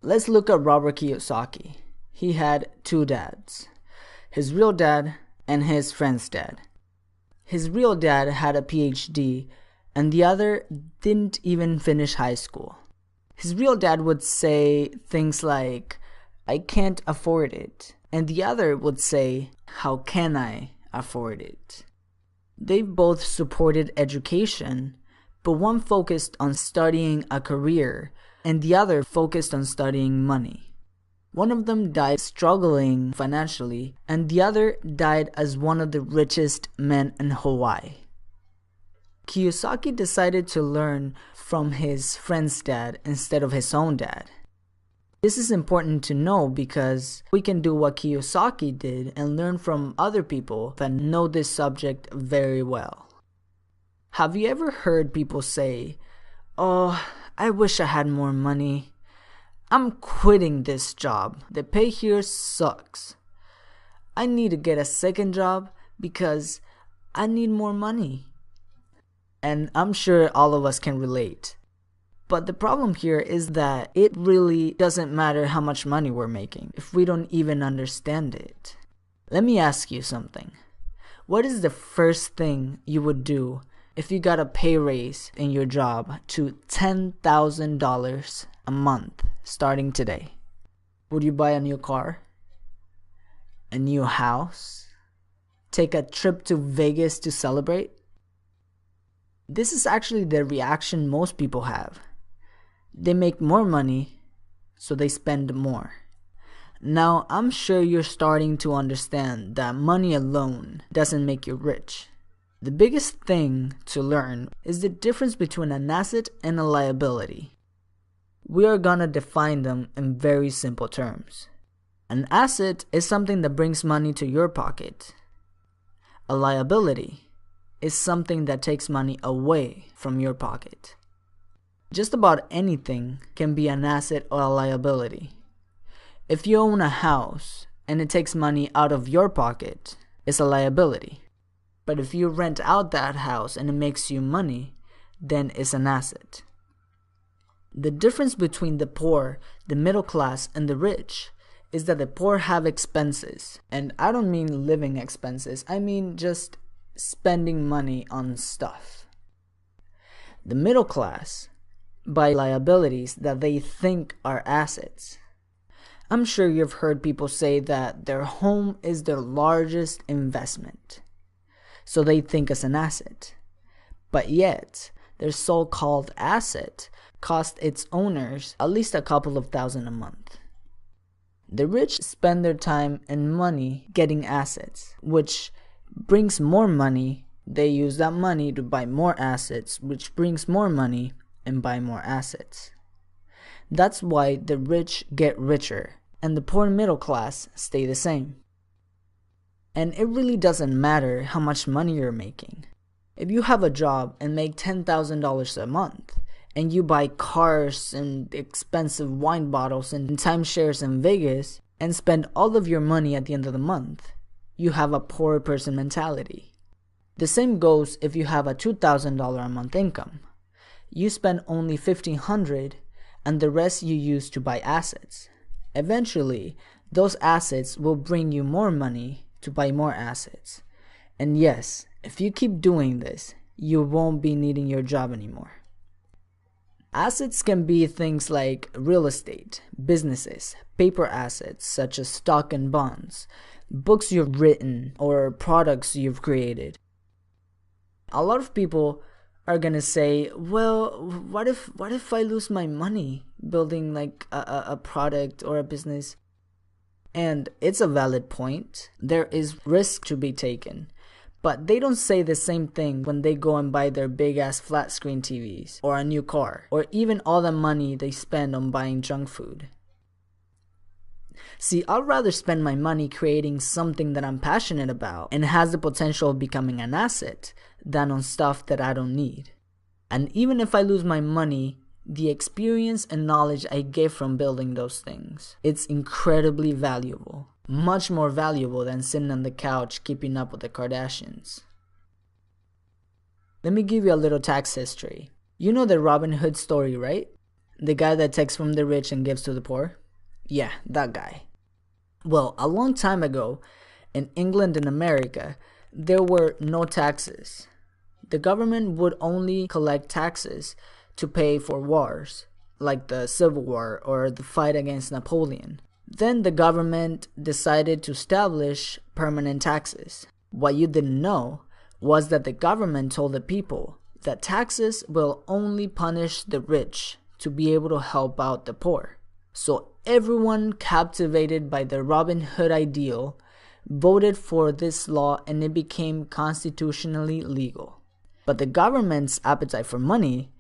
Let's look at Robert Kiyosaki. He had two dads, his real dad and his friend's dad. His real dad had a PhD and the other didn't even finish high school. His real dad would say things like, "I can't afford it," and the other would say, "How can I afford it?" They both supported education, but one focused on studying a career and the other focused on studying money. One of them died struggling financially, and the other died as one of the richest men in Hawaii. Kiyosaki decided to learn from his friend's dad instead of his own dad. This is important to know because we can do what Kiyosaki did and learn from other people that know this subject very well. Have you ever heard people say, "Oh, I wish I had more money. I'm quitting this job. The pay here sucks. I need to get a second job because I need more money." And I'm sure all of us can relate. But the problem here is that it really doesn't matter how much money we're making if we don't even understand it. Let me ask you something. What is the first thing you would do if you got a pay raise in your job to $10,000 a month starting today? Would you buy a new car? A new house? Take a trip to Vegas to celebrate? This is actually the reaction most people have. They make more money, so they spend more. Now, I'm sure you're starting to understand that money alone doesn't make you rich. The biggest thing to learn is the difference between an asset and a liability. We are gonna define them in very simple terms. An asset is something that brings money to your pocket. A liability is something that takes money away from your pocket. Just about anything can be an asset or a liability. If you own a house and it takes money out of your pocket, it's a liability. But if you rent out that house and it makes you money, then it's an asset. The difference between the poor, the middle class, and the rich is that the poor have expenses. And I don't mean living expenses, I mean just spending money on stuff. The middle class buy liabilities that they think are assets. I'm sure you've heard people say that their home is their largest investment, so they think it's an asset. But yet, their so-called asset costs its owners at least a couple of thousand a month. The rich spend their time and money getting assets, which brings more money. They use that money to buy more assets, which brings more money and buy more assets. That's why the rich get richer and the poor middle class stay the same. And it really doesn't matter how much money you're making. If you have a job and make $10,000 a month and you buy cars and expensive wine bottles and timeshares in Vegas and spend all of your money at the end of the month, you have a poor person mentality. The same goes if you have a $2,000 a month income. You spend only $1,500 and the rest you use to buy assets. Eventually, those assets will bring you more money to buy more assets. And yes, if you keep doing this, you won't be needing your job anymore. Assets can be things like real estate, businesses, paper assets such as stock and bonds, books you've written, or products you've created. A lot of people are gonna say, well, what if I lose my money building like a product or a business? And it's a valid point. There is risk to be taken. But they don't say the same thing when they go and buy their big ass flat screen TVs or a new car or even all the money they spend on buying junk food. See, I'd rather spend my money creating something that I'm passionate about and has the potential of becoming an asset than on stuff that I don't need. And even if I lose my money, the experience and knowledge I get from building those things, it's incredibly valuable. Much more valuable than sitting on the couch keeping up with the Kardashians. Let me give you a little tax history. You know the Robin Hood story, right? The guy that takes from the rich and gives to the poor? Yeah, that guy. Well, a long time ago, in England and America, there were no taxes. The government would only collect taxes to pay for wars, like the Civil War or the fight against Napoleon. Then the government decided to establish permanent taxes. What you didn't know was that the government told the people that taxes will only punish the rich to be able to help out the poor. So everyone captivated by the Robin Hood ideal voted for this law and it became constitutionally legal. But the government's appetite for money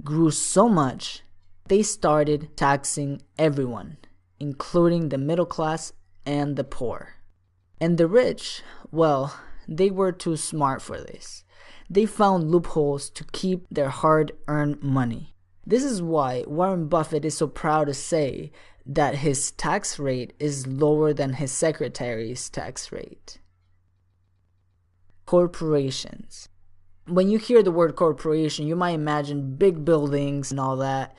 grew so much, they started taxing everyone, including the middle class and the poor. And the rich, well, they were too smart for this. They found loopholes to keep their hard-earned money. This is why Warren Buffett is so proud to say that his tax rate is lower than his secretary's tax rate. Corporations. When you hear the word corporation, you might imagine big buildings and all that,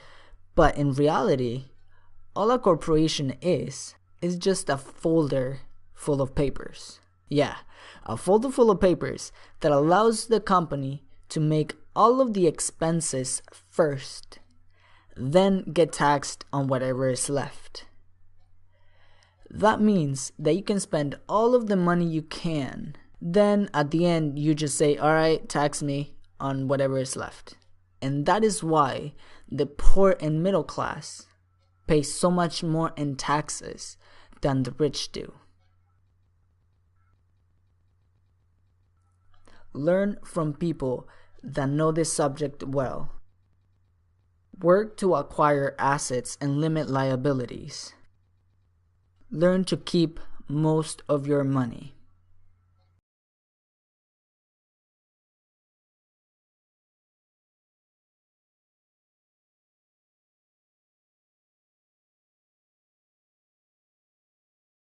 but in reality, all a corporation is just a folder full of papers. Yeah, a folder full of papers that allows the company to make all of the expenses first, then get taxed on whatever is left. That means that you can spend all of the money you can. Then at the end, you just say, alright, tax me on whatever is left. And that is why the poor and middle class pay so much more in taxes than the rich do. Learn from people that know this subject well. Work to acquire assets and limit liabilities. Learn to keep most of your money.